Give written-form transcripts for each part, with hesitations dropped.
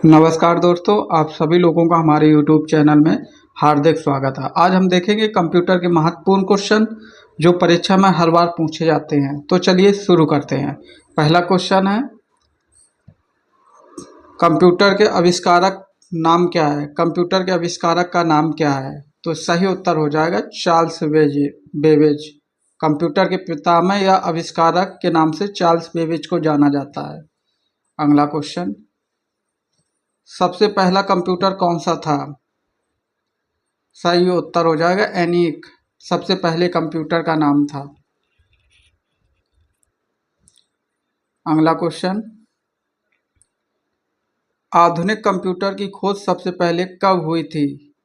नमस्कार दोस्तों, आप सभी लोगों का हमारे YouTube चैनल में हार्दिक स्वागत है। आज हम देखेंगे कंप्यूटर के महत्वपूर्ण क्वेश्चन जो परीक्षा में हर बार पूछे जाते हैं। तो चलिए शुरू करते हैं। पहला क्वेश्चन है, कंप्यूटर के आविष्कारक नाम क्या है? कंप्यूटर के आविष्कारक का नाम क्या है? तो सही उत्तर हो जाएगा चार्ल्स बेबेज। कंप्यूटर के पितामह या आविष्कारक के नाम से चार्ल्स बेबेज को जाना जाता है। अगला क्वेश्चन, सबसे पहला कंप्यूटर कौन सा था? सही उत्तर हो जाएगा एनिक, सबसे पहले कंप्यूटर का नाम था। अगला क्वेश्चन, आधुनिक कंप्यूटर की खोज सबसे पहले कब हुई थी?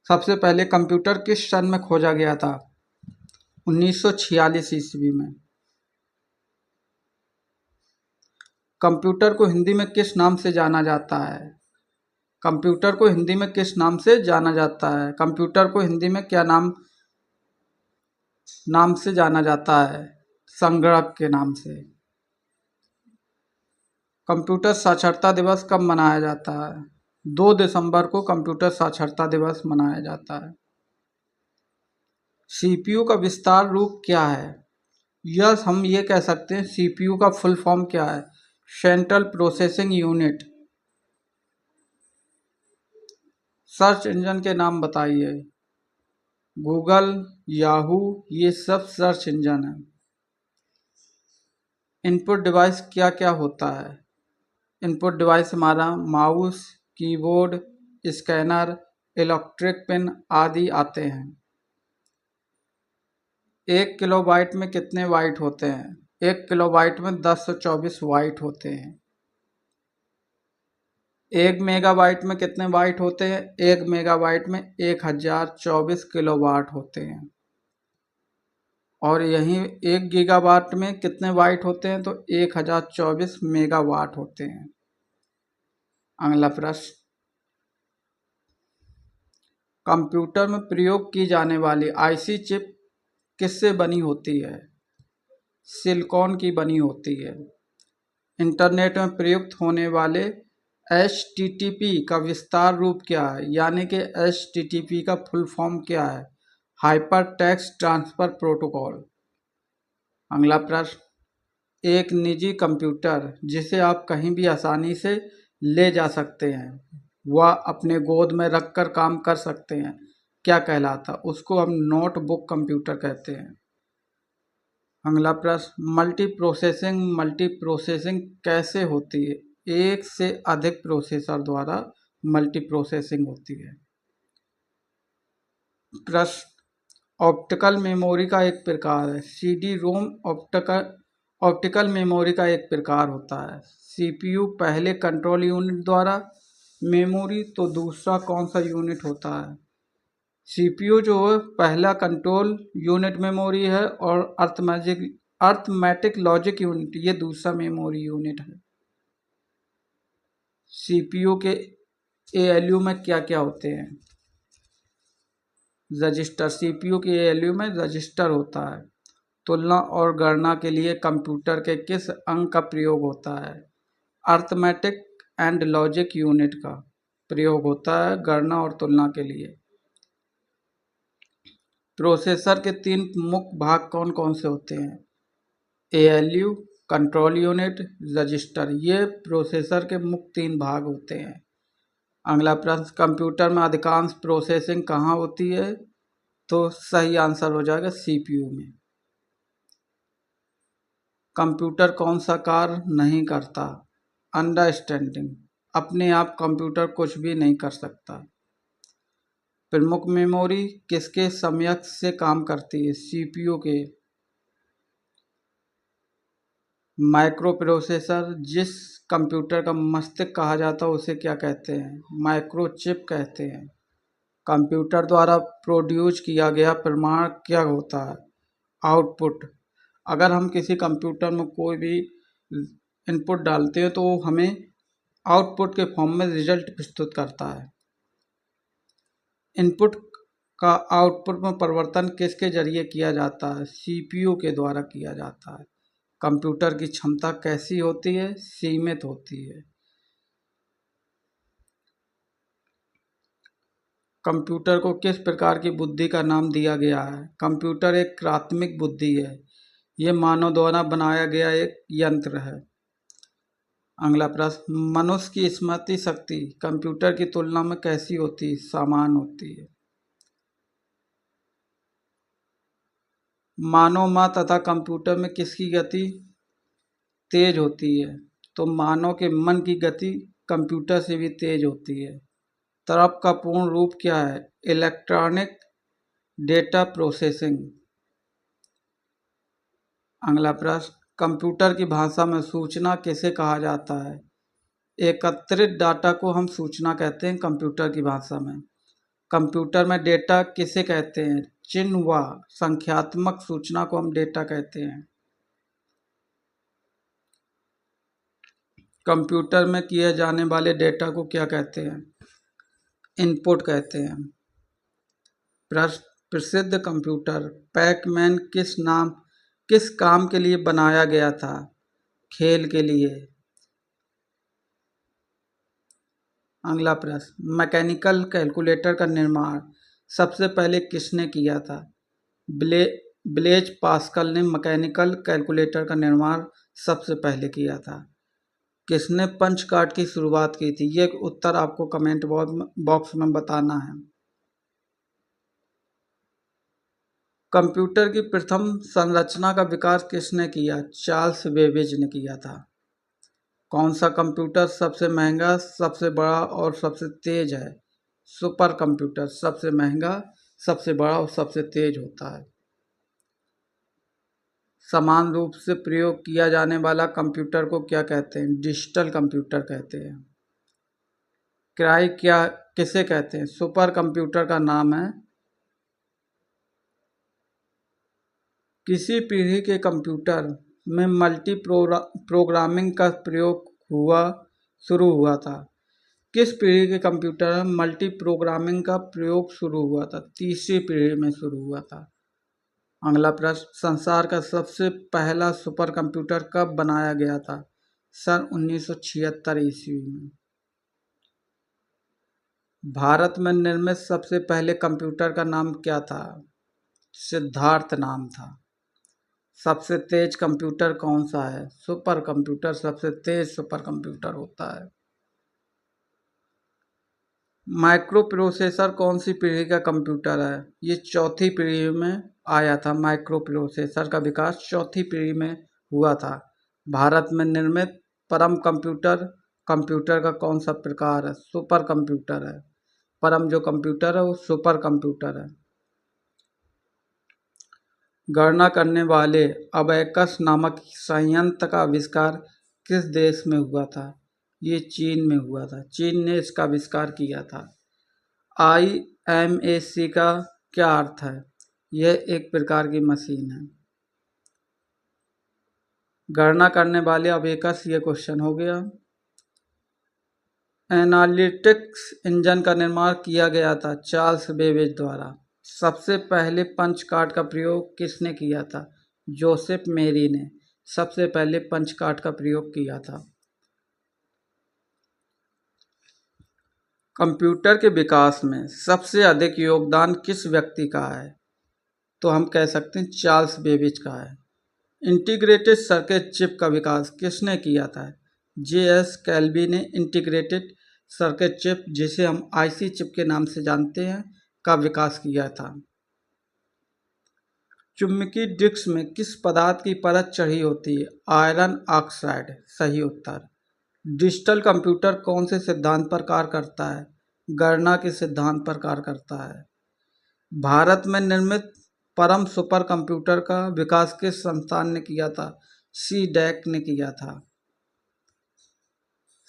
सबसे पहले कंप्यूटर किस सन में खोजा गया था? 1946 ईस्वी में। कंप्यूटर को हिंदी में किस नाम से जाना जाता है? कंप्यूटर को हिंदी में किस नाम से जाना जाता है? कंप्यूटर को हिंदी में क्या नाम से जाना जाता है? संगणक के नाम से। कंप्यूटर साक्षरता दिवस कब मनाया जाता है? 2 दिसंबर को कंप्यूटर साक्षरता दिवस मनाया जाता है। सीपीयू का विस्तार रूप क्या है? यस, हम ये कह सकते हैं सीपीयू का फुल फॉर्म क्या है? Central processing unit. Search engine के नाम बताइए। गूगल, याहू, ये सब सर्च इंजन है। इनपुट डिवाइस क्या क्या होता है? इनपुट डिवाइस हमारा mouse, keyboard, scanner, electric pin आदि आते हैं। 1 किलोबाइट में कितने बाइट होते हैं? 1 किलोबाइट में 1024 बाइट होते हैं। 1 मेगाबाइट में कितने बाइट होते हैं? 1 मेगाबाइट में 1024 किलोबाइट होते हैं। और यहीं 1 गीगाबाइट में कितने बाइट होते हैं? तो 1024 मेगावाट होते हैं। अगला प्रश्न, कंप्यूटर में प्रयोग की जाने वाली आईसी चिप किससे बनी होती है? सिलिकॉन की बनी होती है। इंटरनेट में प्रयुक्त होने वाले HTTP का विस्तार रूप क्या है? यानी कि HTTP का फुल फॉर्म क्या है? Hyper text transfer protocol. अगला प्रश्न, एक निजी कंप्यूटर जिसे आप कहीं भी आसानी से ले जा सकते हैं, वह अपने गोद में रखकर काम कर सकते हैं, क्या कहलाता? उसको हम नोटबुक कंप्यूटर कहते हैं। अगला प्रश्न, मल्टी प्रोसेसिंग कैसे होती है? एक से अधिक प्रोसेसर द्वारा मल्टी प्रोसेसिंग होती है। प्रश्न, ऑप्टिकल मेमोरी का एक प्रकार है। सीडी रोम ऑप्टिकल मेमोरी का एक प्रकार होता है। सीपीयू पहले कंट्रोल यूनिट द्वारा मेमोरी, तो दूसरा कौन सा यूनिट होता है? सीपीयू जो है पहला कंट्रोल यूनिट मेमोरी है, और अर्थमेटिक लॉजिक यूनिट ये दूसरा मेमोरी यूनिट है। सीपीयू के एएलयू में क्या क्या होते हैं? रजिस्टर। सीपीयू के एएलयू में रजिस्टर होता है। तुलना और गणना के लिए कंप्यूटर के किस अंग का प्रयोग होता है? अर्थमेटिक एंड लॉजिक यूनिट का प्रयोग होता है गणना और तुलना के लिए। प्रोसेसर के 3 मुख्य भाग कौन कौन से होते हैं? एएलयू, कंट्रोल यूनिट, रजिस्टर, ये प्रोसेसर के मुख्य 3 भाग होते हैं। अगला प्रश्न, कंप्यूटर में अधिकांश प्रोसेसिंग कहाँ होती है? तो सही आंसर हो जाएगा सीपीयू में। कंप्यूटर कौन सा कार्य नहीं करता? अंडरस्टैंडिंग, अपने आप कंप्यूटर कुछ भी नहीं कर सकता। प्रमुख मेमोरी किसके समकक्ष से काम करती है? सीपीयू के। माइक्रो प्रोसेसर, जिस कंप्यूटर का मस्तिष्क कहा जाता है उसे क्या कहते हैं? माइक्रोचिप कहते हैं। कंप्यूटर द्वारा प्रोड्यूस किया गया परिणाम क्या होता है? आउटपुट। अगर हम किसी कंप्यूटर में कोई भी इनपुट डालते हैं तो वो हमें आउटपुट के फॉर्म में रिजल्ट प्रस्तुत करता है। इनपुट का आउटपुट में परिवर्तन किसके जरिए किया जाता है? सीपीयू के द्वारा किया जाता है। कंप्यूटर की क्षमता कैसी होती है? सीमित होती है। कंप्यूटर को किस प्रकार की बुद्धि का नाम दिया गया है? कंप्यूटर एक कृत्रिम बुद्धि है। यह मानव द्वारा बनाया गया एक यंत्र है। अगला प्रश्न, मनुष्य की स्मृति शक्ति कंप्यूटर की तुलना में कैसी होती है? समान होती है। मानव मां तथा कंप्यूटर में किसकी गति तेज होती है? तो मानव के मन की गति कंप्यूटर से भी तेज होती है। तर्क का पूर्ण रूप क्या है? Electronic data processing. अगला प्रश्न, कंप्यूटर की भाषा में सूचना किसे कहा जाता है? एकत्रित डाटा को हम सूचना कहते हैं कंप्यूटर की भाषा में। कंप्यूटर में डेटा किसे कहते हैं? चिन्ह व संख्यात्मक सूचना को हम डेटा कहते हैं। कंप्यूटर में किए जाने वाले डेटा को क्या कहते हैं? इनपुट कहते हैं। प्रश्न, प्रसिद्ध कंप्यूटर पैक-मैन किस काम के लिए बनाया गया था? खेल के लिए। अगला प्रश्न, मैकेनिकल कैलकुलेटर का निर्माण सबसे पहले किसने किया था? ब्लेज पास्कल ने मैकेनिकल कैलकुलेटर का निर्माण सबसे पहले किया था। किसने पंच कार्ड की शुरुआत की थी? ये उत्तर आपको कमेंट बॉक्स में बताना है। कंप्यूटर की प्रथम संरचना का विकास किसने किया? चार्ल्स बेबेज ने किया था। कौन सा कंप्यूटर सबसे महंगा, सबसे बड़ा और सबसे तेज है? सुपर कंप्यूटर सबसे महंगा, सबसे बड़ा और सबसे तेज होता है। समान रूप से प्रयोग किया जाने वाला कंप्यूटर को क्या कहते हैं? डिजिटल कंप्यूटर कहते हैं। क्राई क्या किसे कहते हैं? सुपर कंप्यूटर का नाम है। किसी पीढ़ी के कंप्यूटर में मल्टी प्रोग्रामिंग का प्रयोग शुरू हुआ था? किस पीढ़ी के कंप्यूटर में मल्टी प्रोग्रामिंग का प्रयोग शुरू हुआ था? तीसरी पीढ़ी में शुरू हुआ था। अगला प्रश्न, संसार का सबसे पहला सुपर कंप्यूटर कब बनाया गया था? सन 1976 ईस्वी में। भारत में निर्मित सबसे पहले कंप्यूटर का नाम क्या था? सिद्धार्थ नाम था। सबसे तेज कंप्यूटर कौन सा है? सुपर कंप्यूटर सबसे तेज सुपर कंप्यूटर होता है। माइक्रो प्रोसेसर कौन सी पीढ़ी का कंप्यूटर है? ये चौथी पीढ़ी में आया था। माइक्रो प्रोसेसर का विकास चौथी पीढ़ी में हुआ था। भारत में निर्मित परम कंप्यूटर का कौन सा प्रकार है? सुपर कंप्यूटर है। परम जो कंप्यूटर है वो सुपर कंप्यूटर है। गणना करने वाले अबैकस नामक संयंत्र का आविष्कार किस देश में हुआ था? ये चीन में हुआ था। चीन ने इसका आविष्कार किया था। IMAC का क्या अर्थ है? यह एक प्रकार की मशीन है। गणना करने वाले अबैकस, ये क्वेश्चन हो गया। एनालिटिक्स इंजन का निर्माण किया गया था चार्ल्स बेबेज द्वारा। सबसे पहले पंच कार्ड का प्रयोग किसने किया था? जोसेफ मेरी ने सबसे पहले पंच कार्ड का प्रयोग किया था। कंप्यूटर के विकास में सबसे अधिक योगदान किस व्यक्ति का है? तो हम कह सकते हैं चार्ल्स बेबेज का है। इंटीग्रेटेड सर्किट चिप का विकास किसने किया था? JS कैल्वी ने इंटीग्रेटेड सर्किट चिप, जिसे हम IC चिप के नाम से जानते हैं, का विकास किया था। चुंबकीय डिस्क में किस पदार्थ की परत चढ़ी होती है? आयरन ऑक्साइड सही उत्तर। डिजिटल कंप्यूटर कौन से सिद्धांत पर कार्य करता है? गणना के सिद्धांत पर कार्य करता है। भारत में निर्मित परम सुपर कंप्यूटर का विकास किस संस्थान ने किया था? CDEC ने किया था।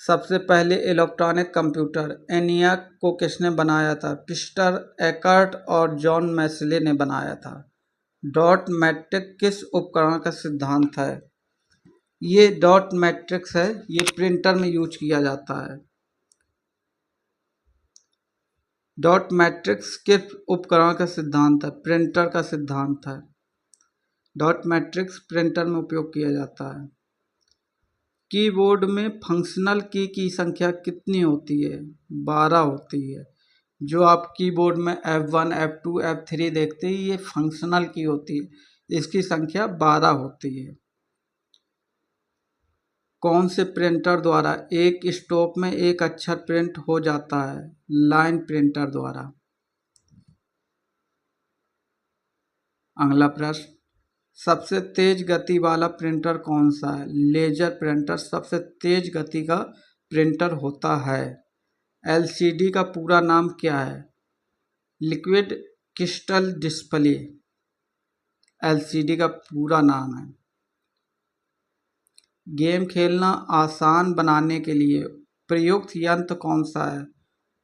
सबसे पहले इलेक्ट्रॉनिक कंप्यूटर ENIAC को किसने बनाया था? पीटर एकर्ट और जॉन मैस्ले ने बनाया था। डॉट मैट्रिक्स किस उपकरण का सिद्धांत है? ये डॉट मैट्रिक्स है, ये प्रिंटर में यूज किया जाता है। डॉट मैट्रिक्स किस उपकरण का सिद्धांत है? प्रिंटर का सिद्धांत है। डॉट मैट्रिक्स प्रिंटर में उपयोग किया जाता है। कीबोर्ड में फंक्शनल की संख्या कितनी होती है? 12 होती है। जो आप कीबोर्ड में F1, F2, F3 देखते हैं, ये फंक्शनल की होती है, इसकी संख्या 12 होती है। कौन से प्रिंटर द्वारा एक स्ट्रोक में एक अक्षर प्रिंट हो जाता है? लाइन प्रिंटर द्वारा। अगला प्रश्न, सबसे तेज गति वाला प्रिंटर कौन सा है? लेजर प्रिंटर सबसे तेज गति का प्रिंटर होता है। एलसीडी का पूरा नाम क्या है? लिक्विड क्रिस्टल डिस्प्ले एलसीडी का पूरा नाम है। गेम खेलना आसान बनाने के लिए प्रयुक्त यंत्र कौन सा है?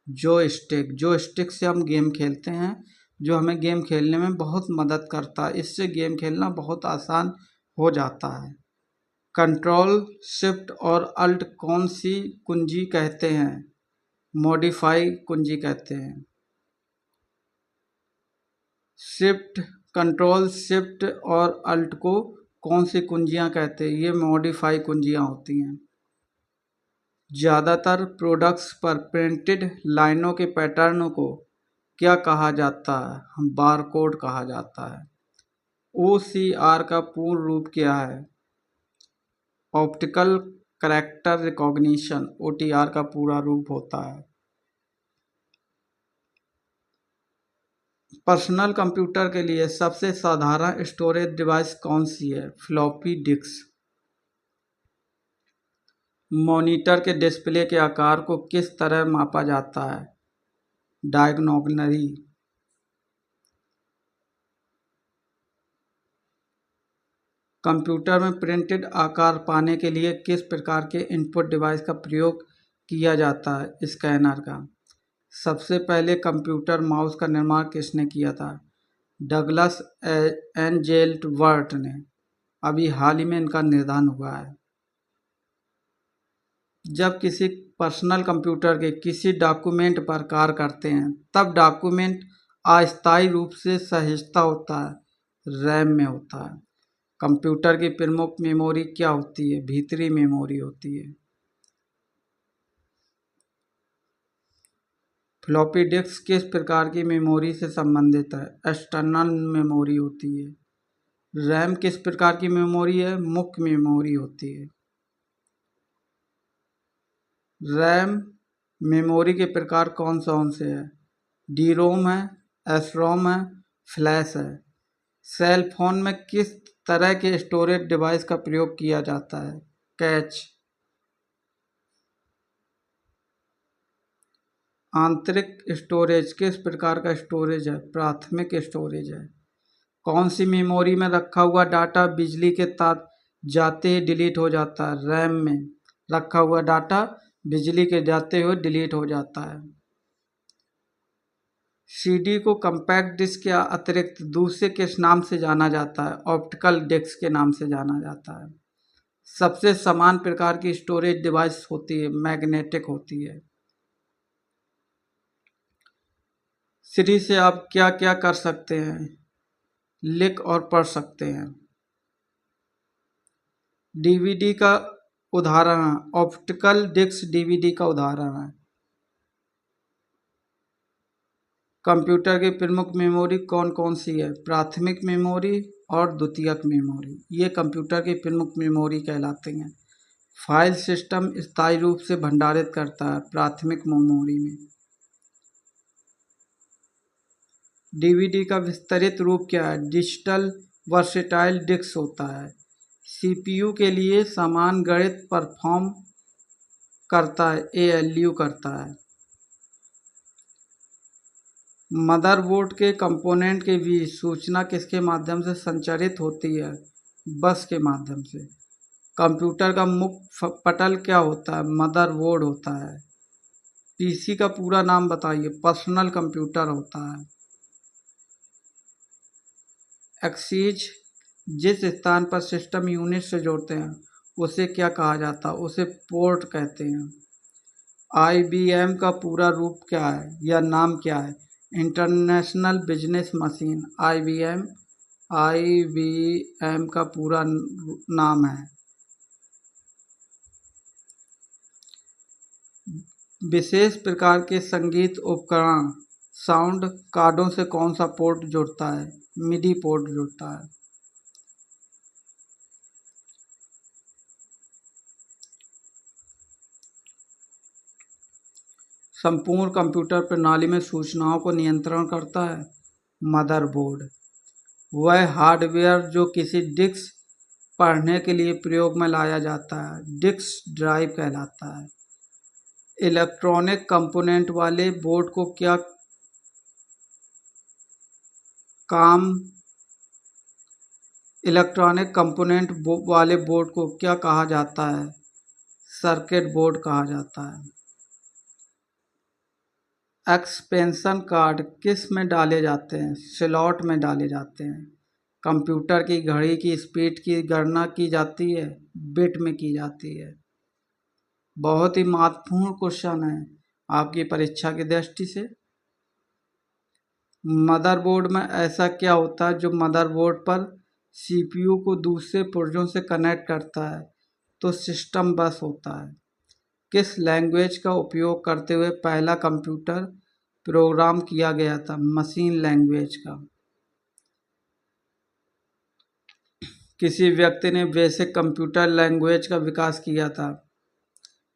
जोयस्टिक से हम गेम खेलते हैं, जो हमें गेम खेलने में बहुत मदद करता है। इससे गेम खेलना बहुत आसान हो जाता है। कंट्रोल शिफ्ट और अल्ट कौन सी कुंजी कहते हैं? मॉडिफाई कुंजी कहते हैं। कंट्रोल शिफ्ट और अल्ट को कौन सी कुंजियां कहते हैं? ये मॉडिफाई कुंजियां होती हैं। ज़्यादातर प्रोडक्ट्स पर प्रिंटेड लाइनों के पैटर्न को क्या कहा जाता है? बारकोड कहा जाता है। OCR का पूर्ण रूप क्या है? ऑप्टिकल कैरेक्टर रिकॉग्निशन OTR का पूरा रूप होता है। पर्सनल कंप्यूटर के लिए सबसे साधारण स्टोरेज डिवाइस कौन सी है? Floppy disk. मॉनिटर के डिस्प्ले के आकार को किस तरह मापा जाता है? डायगोनली। कंप्यूटर में प्रिंटेड आकार पाने के लिए किस प्रकार के इनपुट डिवाइस का प्रयोग किया जाता है? स्कैनर का। सबसे पहले कंप्यूटर माउस का निर्माण किसने किया था? डगलस एंजेल्टवर्थ ने। अभी हाल ही में इनका निधन हुआ है। जब किसी पर्सनल कंप्यूटर के किसी डॉक्यूमेंट पर कार्य करते हैं, तब डॉक्यूमेंट अस्थायी रूप से सहेजता होता है, रैम में होता है। कंप्यूटर की प्रमुख मेमोरी क्या होती है? भीतरी मेमोरी होती है। फ्लॉपी डिस्क किस प्रकार की मेमोरी से संबंधित है? एक्सटर्नल मेमोरी होती है। रैम किस प्रकार की मेमोरी है? मुख्य मेमोरी होती है। रैम मेमोरी के प्रकार कौन से है? डी रोम है, एस रोम है, फ्लैश है। सेल फोन में किस तरह के स्टोरेज डिवाइस का प्रयोग किया जाता है? कैच। आंतरिक स्टोरेज किस प्रकार का स्टोरेज है? प्राथमिक स्टोरेज है। कौन सी मेमोरी में रखा हुआ डाटा बिजली के तार जाते ही डिलीट हो जाता है? रैम में रखा हुआ डाटा बिजली के जाते हुए डिलीट हो जाता है। सीडी को कंपैक्ट डिस्क के अतिरिक्त दूसरे किस नाम से जाना जाता है? ऑप्टिकल डिस्क के नाम से जाना जाता है। सबसे समान प्रकार की स्टोरेज डिवाइस होती है, मैग्नेटिक होती है। सीडी से आप क्या क्या कर सकते हैं? लिख और पढ़ सकते हैं। डीवीडी का उदाहरण है। ऑप्टिकल डिस्क डीवीडी का उदाहरण है। कंप्यूटर की प्रमुख मेमोरी कौन कौन सी है? प्राथमिक मेमोरी और द्वितीयक मेमोरी, ये कंप्यूटर की प्रमुख मेमोरी कहलाती हैं। फाइल सिस्टम स्थायी रूप से भंडारित करता है प्राथमिक मेमोरी में। डीवीडी का विस्तृत रूप क्या है? डिजिटल वर्सेटाइल डिस्क होता है। सीपीयू के लिए समान गणित परफॉर्म करता है, एएलयू करता है। मदरबोर्ड के कंपोनेंट के बीच सूचना किसके माध्यम से संचारित होती है? बस के माध्यम से। कंप्यूटर का मुख्य पटल क्या होता है? मदरबोर्ड होता है। पीसी का पूरा नाम बताइए। पर्सनल कंप्यूटर होता है। एक्सीज जिस स्थान पर सिस्टम यूनिट से जोड़ते हैं उसे क्या कहा जाता है? उसे पोर्ट कहते हैं। आईबीएम का पूरा रूप क्या है या नाम क्या है? International business machine. आईबीएम का पूरा नाम है। विशेष प्रकार के संगीत उपकरण साउंड कार्डों से कौन सा पोर्ट जुड़ता है? मिडी पोर्ट जुड़ता है। संपूर्ण कंप्यूटर प्रणाली में सूचनाओं को नियंत्रण करता है मदरबोर्ड। वह हार्डवेयर जो किसी डिस्क पढ़ने के लिए प्रयोग में लाया जाता है डिस्क ड्राइव कहलाता है। इलेक्ट्रॉनिक कंपोनेंट वाले बोर्ड को क्या काम इलेक्ट्रॉनिक कंपोनेंट वाले बोर्ड को क्या कहा जाता है? सर्किट बोर्ड कहा जाता है। एक्सपेंशन कार्ड किस में डाले जाते हैं? स्लॉट में डाले जाते हैं। कंप्यूटर की घड़ी की स्पीड की गणना की जाती है बिट में की जाती है। बहुत ही महत्वपूर्ण क्वेश्चन है आपकी परीक्षा की दृष्टि से। मदरबोर्ड में ऐसा क्या होता है जो मदरबोर्ड पर सीपीयू को दूसरे पुर्जों से कनेक्ट करता है? तो सिस्टम बस होता है। किस लैंग्वेज का उपयोग करते हुए पहला कंप्यूटर प्रोग्राम किया गया था? मशीन लैंग्वेज का। किसी व्यक्ति ने बेसिक कंप्यूटर लैंग्वेज का विकास किया था?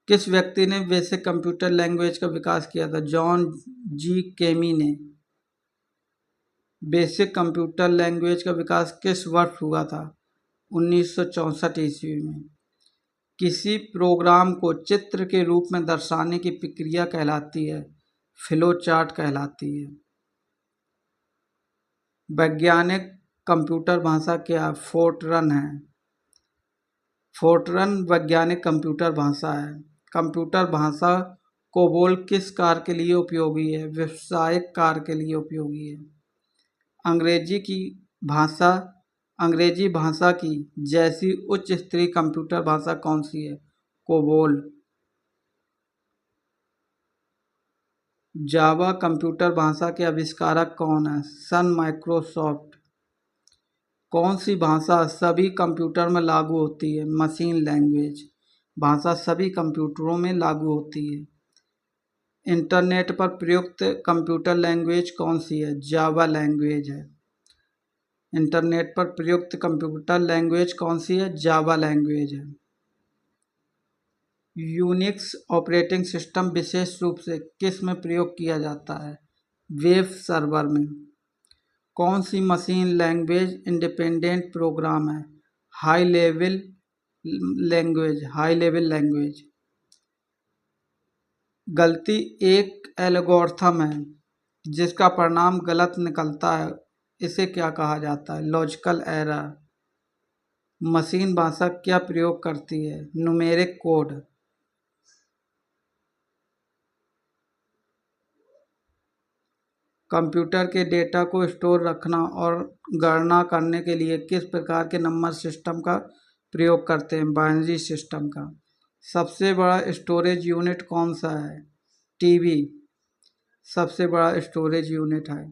किस व्यक्ति ने बेसिक कंप्यूटर लैंग्वेज का विकास किया था? जॉन जी केमी ने। बेसिक कंप्यूटर लैंग्वेज का विकास किस वर्ष हुआ था? 1964 ईस्वी में। किसी प्रोग्राम को चित्र के रूप में दर्शाने की प्रक्रिया कहलाती है फ्लो चार्ट कहलाती है। वैज्ञानिक कंप्यूटर भाषा क्या है? फोर्ट्रन है। फोर्ट्रन वैज्ञानिक कंप्यूटर भाषा है। कंप्यूटर भाषा कोबोल किस कार्य के लिए उपयोगी है? व्यावसायिक कार्य के लिए उपयोगी है। अंग्रेजी भाषा की जैसी उच्च स्तरीय कंप्यूटर भाषा कौन सी है? कोबोल। जावा कंप्यूटर भाषा के आविष्कारक कौन है? सन माइक्रोसॉफ्ट। कौन सी भाषा सभी कंप्यूटर में लागू होती है? मशीन लैंग्वेज भाषा सभी कंप्यूटरों में लागू होती है। इंटरनेट पर प्रयुक्त कंप्यूटर लैंग्वेज कौन सी है? जावा लैंग्वेज है। इंटरनेट पर प्रयुक्त कंप्यूटर लैंग्वेज कौन सी है? जावा लैंग्वेज है। यूनिक्स ऑपरेटिंग सिस्टम विशेष रूप से किस में प्रयोग किया जाता है? वेब सर्वर में। कौन सी मशीन लैंग्वेज इंडिपेंडेंट प्रोग्राम है? High level language. गलती एक एल्गोरिथम है जिसका परिणाम गलत निकलता है, इसे क्या कहा जाता है? Logical error. मशीन भाषा क्या प्रयोग करती है? Numeric code. कंप्यूटर के डेटा को स्टोर रखना और गणना करने के लिए किस प्रकार के नंबर सिस्टम का प्रयोग करते हैं? बाइनरी सिस्टम का। सबसे बड़ा स्टोरेज यूनिट कौन सा है? टीबी सबसे बड़ा स्टोरेज यूनिट है।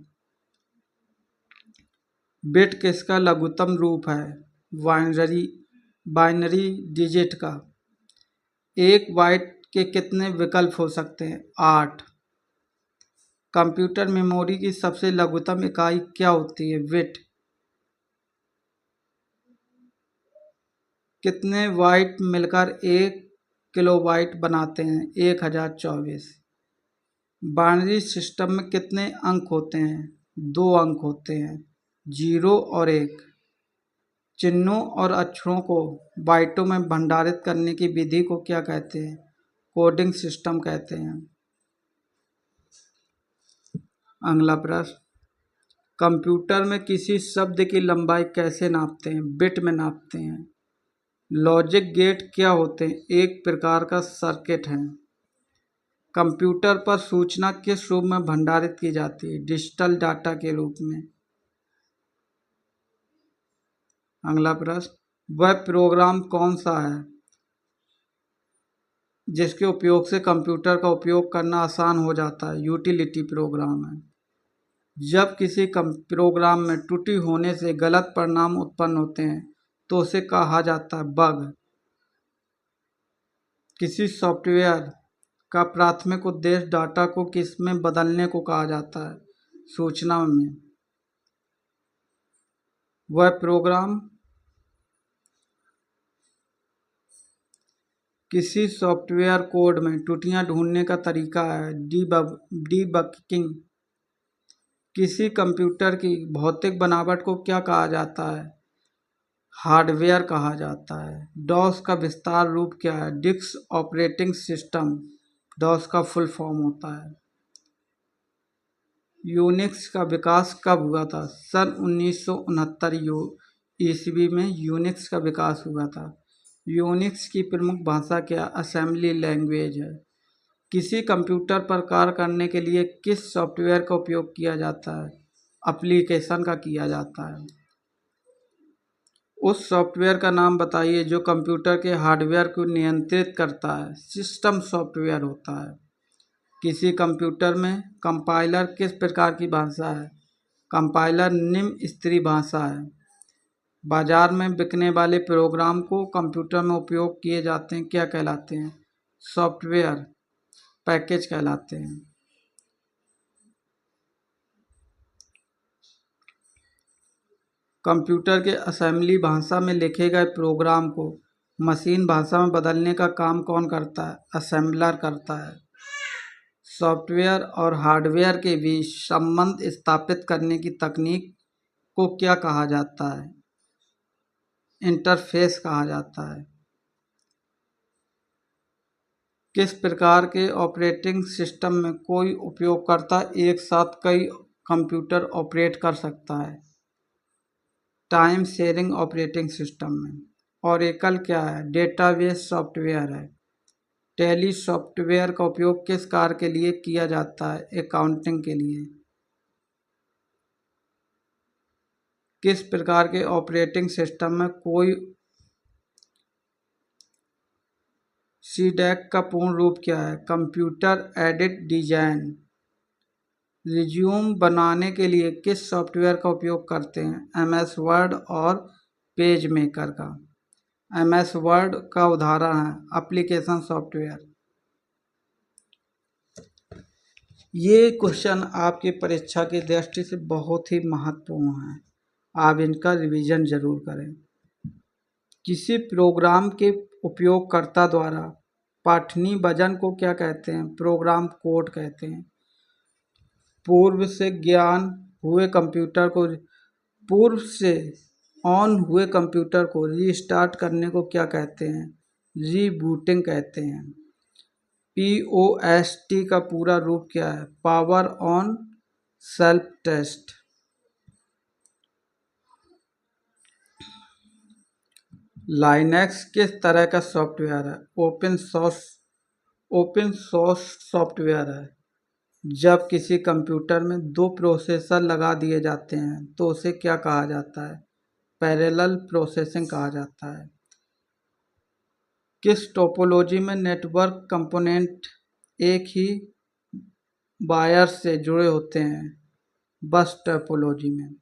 बिट किसका लघुत्तम रूप है? बाइनरी डिजिट का। एक बाइट के कितने विकल्प हो सकते हैं? 8। कंप्यूटर मेमोरी की सबसे लघुत्तम इकाई क्या होती है? बिट। कितने बाइट मिलकर 1 किलोबाइट बनाते हैं? 1024। बाइनरी सिस्टम में कितने अंक होते हैं? 2 अंक होते हैं, 0 और 1। चिन्हों और अक्षरों को बाइटों में भंडारित करने की विधि को क्या कहते हैं? कोडिंग सिस्टम कहते हैं। अगला प्रश्न, कंप्यूटर में किसी शब्द की लंबाई कैसे नापते हैं? बिट में नापते हैं। लॉजिक गेट क्या होते हैं? एक प्रकार का सर्किट है। कंप्यूटर पर सूचना किस रूप में भंडारित की जाती है? डिजिटल डाटा के रूप में। अगला प्रश्न, वह प्रोग्राम कौन सा है जिसके उपयोग से कंप्यूटर का उपयोग करना आसान हो जाता है? यूटिलिटी प्रोग्राम है। जब किसी प्रोग्राम में त्रुटि होने से गलत परिणाम उत्पन्न होते हैं तो उसे कहा जाता है बग। किसी सॉफ्टवेयर का प्राथमिक उद्देश्य डाटा को किस में बदलने को कहा जाता है? सूचना में वह प्रोग्राम किसी सॉफ्टवेयर कोड में त्रुटियां ढूंढने का तरीका है। डीबगिंग। किसी कंप्यूटर की भौतिक बनावट को क्या कहा जाता है? हार्डवेयर कहा जाता है। डॉस का विस्तार रूप क्या है? डिस्क ऑपरेटिंग सिस्टम डॉस का फुल फॉर्म होता है। यूनिक्स का विकास कब हुआ था? सन 1969 ईस्वी में यूनिक्स का विकास हुआ था। यूनिक्स की प्रमुख भाषा क्या? असेंबली लैंग्वेज है। किसी कंप्यूटर पर कार्य करने के लिए किस सॉफ्टवेयर का उपयोग किया जाता है? एप्लीकेशन का किया जाता है। उस सॉफ्टवेयर का नाम बताइए जो कंप्यूटर के हार्डवेयर को नियंत्रित करता है। सिस्टम सॉफ्टवेयर होता है। किसी कंप्यूटर में कंपाइलर किस प्रकार की भाषा है? कंपाइलर निम्न स्तरीय भाषा है। बाजार में बिकने वाले प्रोग्राम को कंप्यूटर में उपयोग किए जाते हैं क्या कहलाते हैं? सॉफ्टवेयर पैकेज कहलाते हैं। कंप्यूटर के असेंबली भाषा में लिखे गए प्रोग्राम को मशीन भाषा में बदलने का काम कौन करता है? असेंबलर करता है। सॉफ्टवेयर और हार्डवेयर के बीच संबंध स्थापित करने की तकनीक को क्या कहा जाता है? इंटरफेस कहा जाता है। किस प्रकार के ऑपरेटिंग सिस्टम में कोई उपयोगकर्ता एक साथ कई कंप्यूटर ऑपरेट कर सकता है? टाइम शेयरिंग ऑपरेटिंग सिस्टम में। ओरेकल क्या है? डेटाबेस सॉफ्टवेयर है। टैली सॉफ्टवेयर का उपयोग किस कार्य के लिए किया जाता है? अकाउंटिंग के लिए। किस प्रकार के ऑपरेटिंग सिस्टम में कोई सीडैक का पूर्ण रूप क्या है? Computer aided design. रिज्यूम बनाने के लिए किस सॉफ्टवेयर का उपयोग करते हैं? एमएस वर्ड और पेज मेकर का। एमएस वर्ड का उदाहरण है एप्लीकेशन सॉफ्टवेयर। ये क्वेश्चन आपकी परीक्षा की दृष्टि से बहुत ही महत्वपूर्ण है, आप इनका रिवीजन जरूर करें। किसी प्रोग्राम के उपयोगकर्ता द्वारा पठनीय वजन को क्या कहते हैं? प्रोग्राम कोड कहते हैं। पूर्व से ऑन हुए कंप्यूटर को रीस्टार्ट करने को क्या कहते हैं? रीबूटिंग कहते हैं। POST का पूरा रूप क्या है? Power on self test. Linux किस तरह का सॉफ्टवेयर है? ओपन सोर्स सॉफ्टवेयर है। जब किसी कंप्यूटर में दो प्रोसेसर लगा दिए जाते हैं तो उसे क्या कहा जाता है? पैरेलल प्रोसेसिंग कहा जाता है। किस टोपोलॉजी में नेटवर्क कंपोनेंट एक ही वायर से जुड़े होते हैं? बस टोपोलॉजी में।